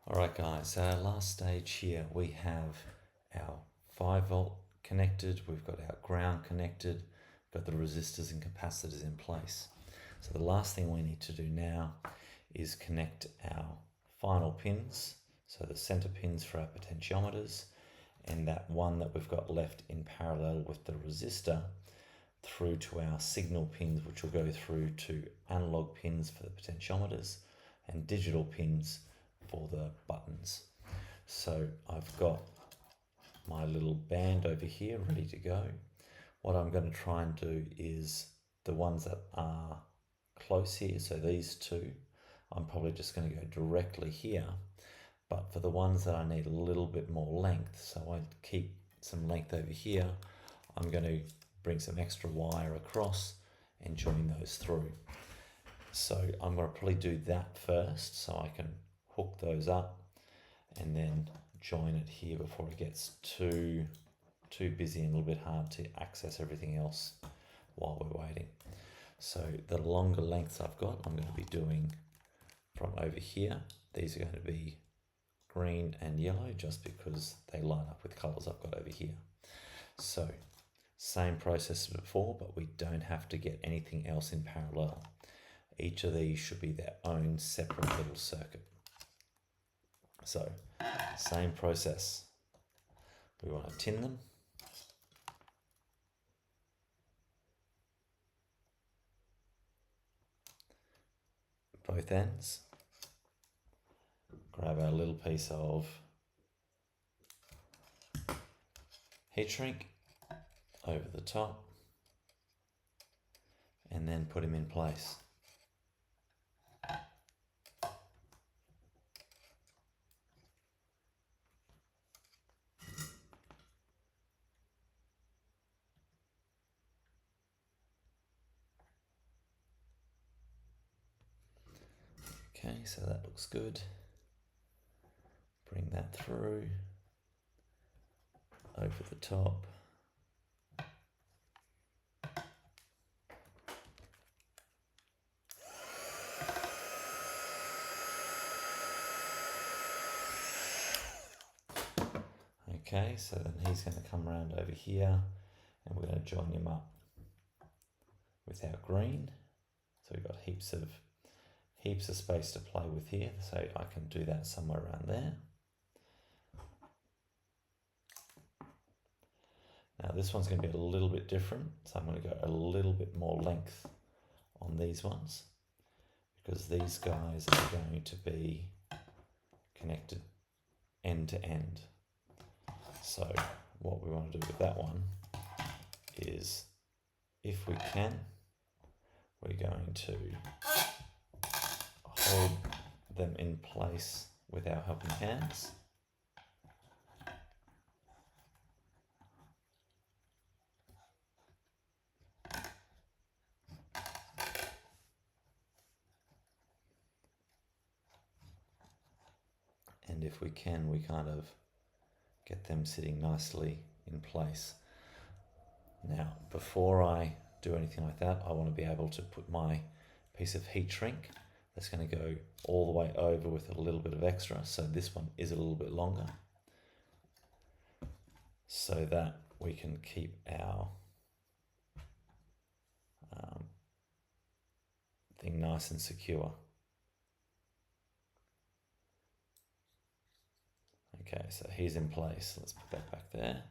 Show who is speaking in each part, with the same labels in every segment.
Speaker 1: Alright guys, last stage here we have our 5 volt connected, we've got our ground connected, we've got the resistors and capacitors in place. So the last thing we need to do now is connect our final pins, so the center pins for our potentiometers and that one that we've got left in parallel with the resistor through to our signal pins, which will go through to analog pins for the potentiometers and digital pins for the buttons. So I've got my little band over here ready to go. What I'm going to try and do is the ones that are close here, so these two, I'm probably just going to go directly here, but for the ones that I need a little bit more length, so I keep some length over here, I'm going to bring some extra wire across and join those through. So I'm going to probably do that first so I can hook those up and then join it here before it gets too busy and a little bit hard to access everything else while we're waiting. So the longer lengths I've got, I'm going to be doing from over here. These are going to be green and yellow just because they line up with colors I've got over here. So same process as before, but we don't have to get anything else in parallel. Each of these should be their own separate little circuit. So, same process. We want to tin them. Both ends. Grab our little piece of heat shrink over the top and then put them in place. Okay, so that looks good. Bring that through, over the top. Okay, so then he's going to come around over here and we're going to join him up with our green. So we've got heaps of space to play with here, so I can do that somewhere around there. Now this one's going to be a little bit different, so I'm going to go a little bit more length on these ones because these guys are going to be connected end to end. So what we want to do with that one is, if we can, we're going to hold them in place with our helping hands. And if we can, we kind of get them sitting nicely in place. Now, before I do anything like that, I want to be able to put my piece of heat shrink that's going to go all the way over with a little bit of extra. So this one is a little bit longer so that we can keep our thing nice and secure. Okay, so he's in place. Let's put that back there.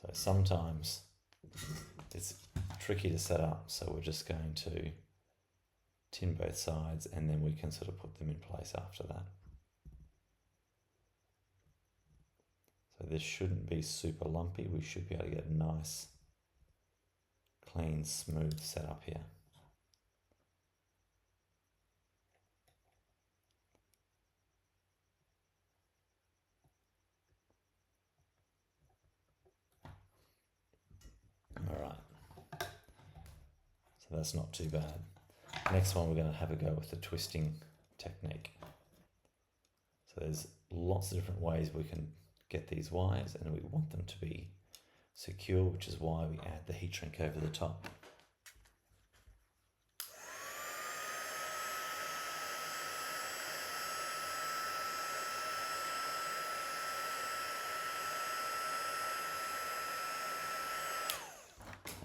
Speaker 1: So sometimes it's tricky to set up, so we're just going to tin both sides and then we can sort of put them in place after that. So this shouldn't be super lumpy. We should be able to get a nice, clean, smooth setup here. Alright, so that's not too bad. Next one, we're going to have a go with the twisting technique. So there's lots of different ways we can get these wires, and we want them to be secure, which is why we add the heat shrink over the top.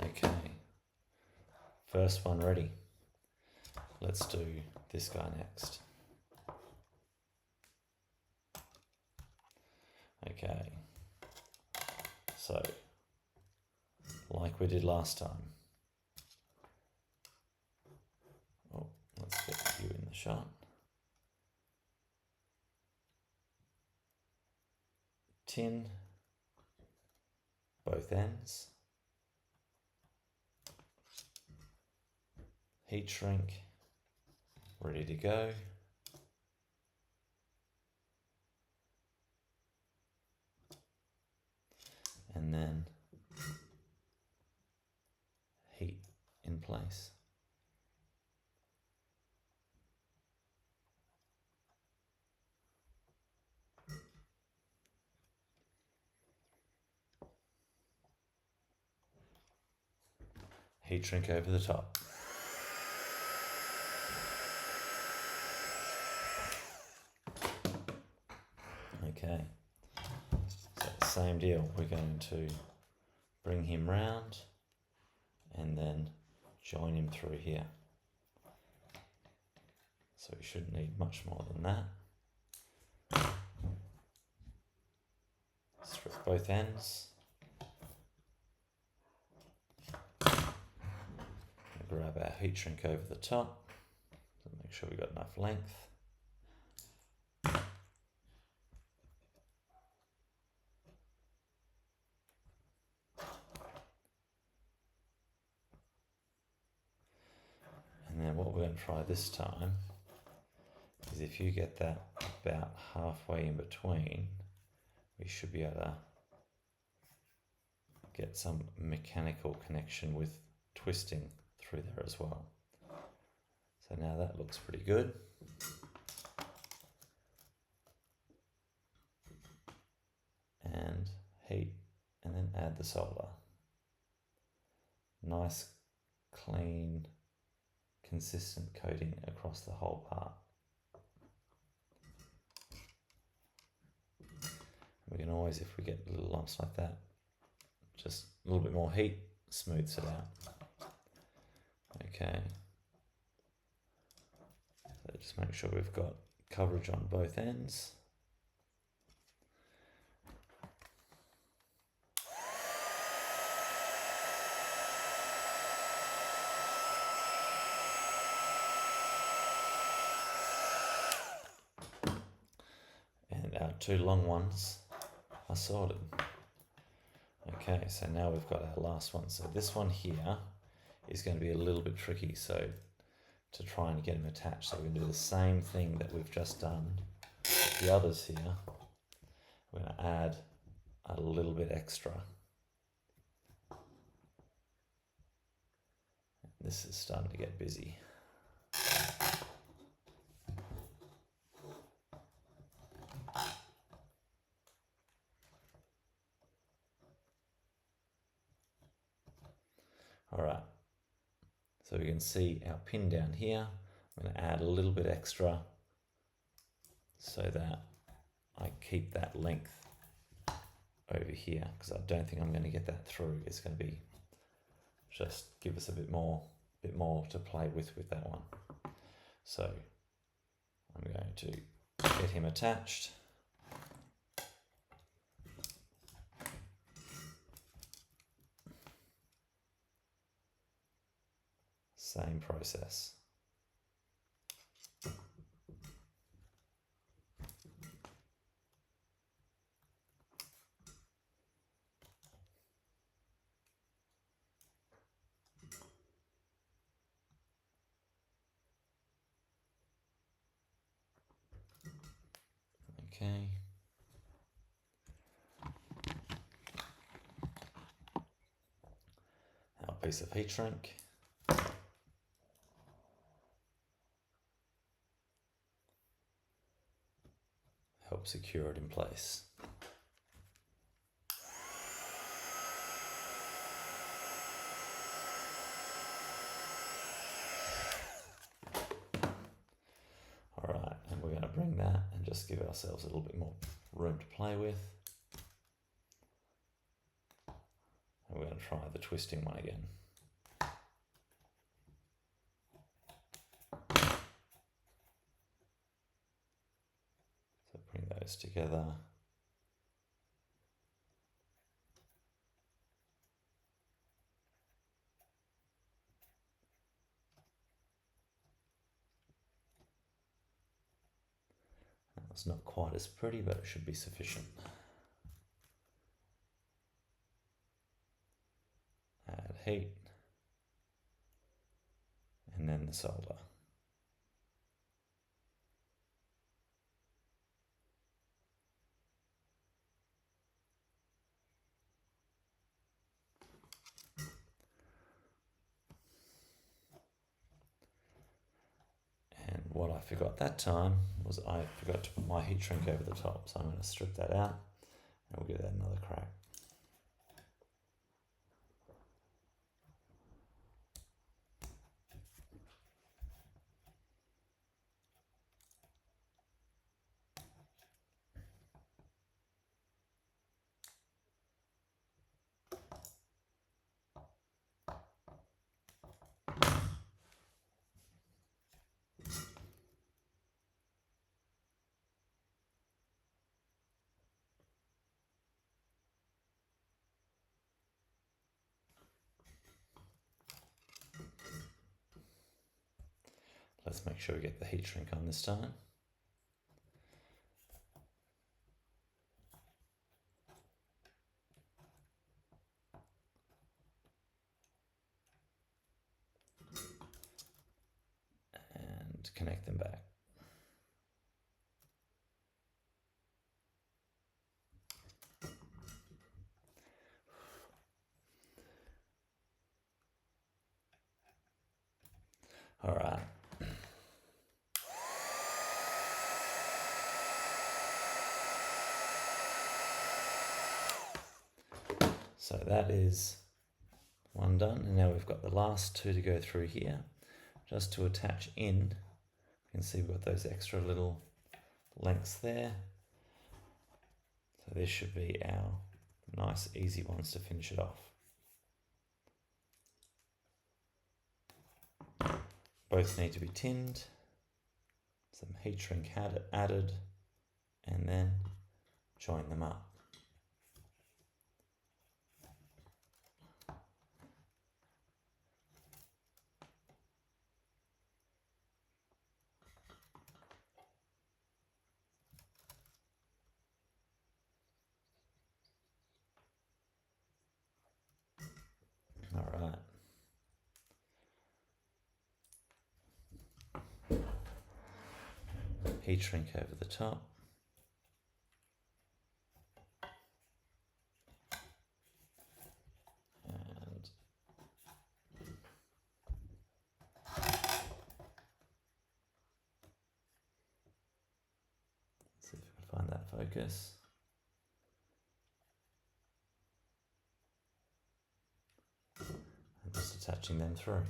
Speaker 1: Okay, first one ready. Let's do this guy next. Okay, so like we did last time. Oh, let's get you in the shot. Tin, both ends. Heat shrink, ready to go. And then heat in place. Heat shrink over the top. Okay, so same deal. We're going to bring him round and then join him through here. So we shouldn't need much more than that. Strip both ends. Grab our heat shrink over the top to make sure we've got enough length. And then what we're going to try this time is if you get that about halfway in between, we should be able to get some mechanical connection with twisting through there as well. So now that looks pretty good. And heat, and then add the solder. Nice, clean, consistent coating across the whole part. We can always, if we get little lumps like that, just a little bit more heat smooths it out. Okay. So just make sure we've got coverage on both ends. And our two long ones are sorted. Okay, so now we've got our last one. So this one here is going to be a little bit tricky, so to try and get them attached. So we're going to do the same thing that we've just done with the others here. We're going to add a little bit extra. This is starting to get busy. All right, so we can see our pin down here. I'm going to add a little bit extra so that I keep that length over here, because I don't think I'm going to get that through. It's going to be just give us a bit more to play with that one. So I'm going to get him attached. Same process. Okay. Our piece of heat shrink. Help secure it in place. bring that and just give ourselves a little bit more room to play with. And we're going to try the twisting one again. So bring those together. It's not quite as pretty, but it should be sufficient. Add heat, and then the solder. And what I forgot that time was I forgot to put my heat shrink over the top, so I'm going to strip that out and we'll give that another crack. Let's make sure we get the heat shrink on this time. And connect them back. All right. So that is one done, and now we've got the last two to go through here. Just to attach in, you can see we've got those extra little lengths there. So this should be our nice easy ones to finish it off. Both need to be tinned, some heat shrink added, and then join them up. All right. Heat shrink over the top. And let's see if we can find that focus. And just attaching them through.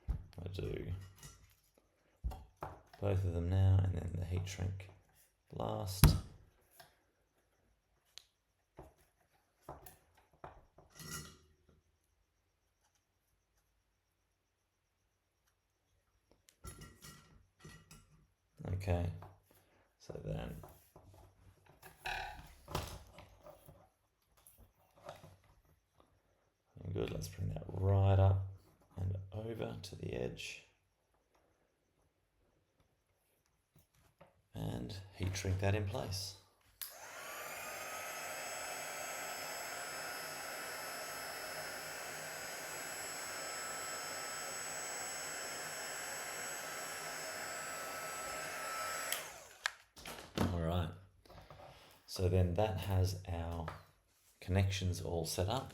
Speaker 1: I do both of them now, and then the heat shrink last. Okay, so then good, let's bring that right up and over to the edge. And heat shrink that in place. All right, so then that has our connections all set up.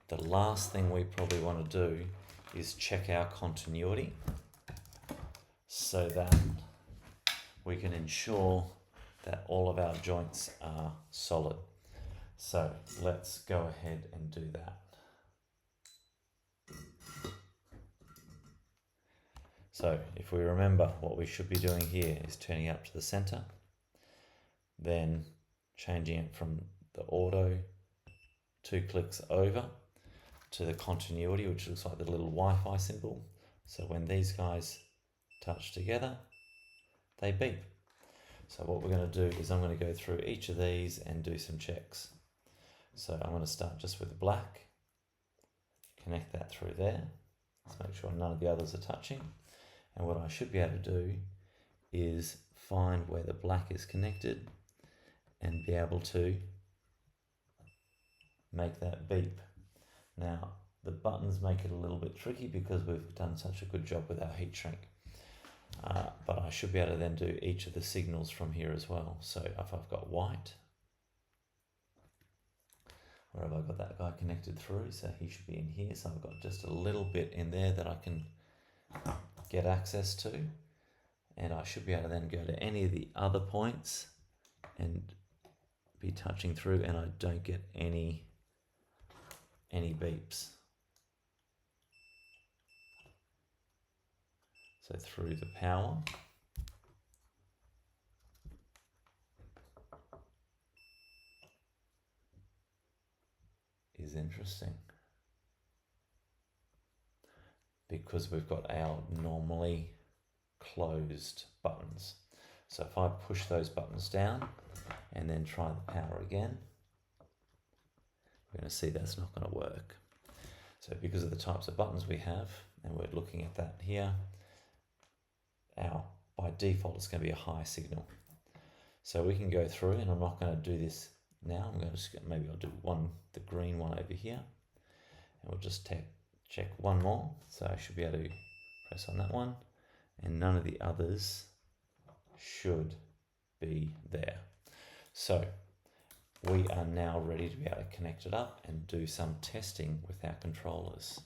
Speaker 1: The last thing we probably want to do is check our continuity so that we can ensure that all of our joints are solid. So let's go ahead and do that. So if we remember, what we should be doing here is turning up to the center, then changing it from the auto 2 clicks over to the continuity, which looks like the little Wi-Fi symbol. So when these guys touch together, they beep. So what we're going to do is I'm going to go through each of these and do some checks. So I'm going to start just with the black, connect that through there. Let's make sure none of the others are touching. And what I should be able to do is find where the black is connected and be able to make that beep. Now, the buttons make it a little bit tricky because we've done such a good job with our heat shrink. But I should be able to then do each of the signals from here as well. So if I've got white, where have I got that guy connected through? So he should be in here. So I've got just a little bit in there that I can get access to. And I should be able to then go to any of the other points and be touching through, and I don't get any beeps. So through the power, is interesting because we've got our normally closed buttons. So if I push those buttons down and then try the power again, we're going to see that's not going to work. So because of the types of buttons we have, and we're looking at that here, by default it's going to be a high signal. So we can go through, and I'm not going to do this now. I'm going to just, maybe I'll do the green one over here, and we'll just check one more. So I should be able to press on that one, and none of the others should be there. So we are now ready to be able to connect it up and do some testing with our controllers.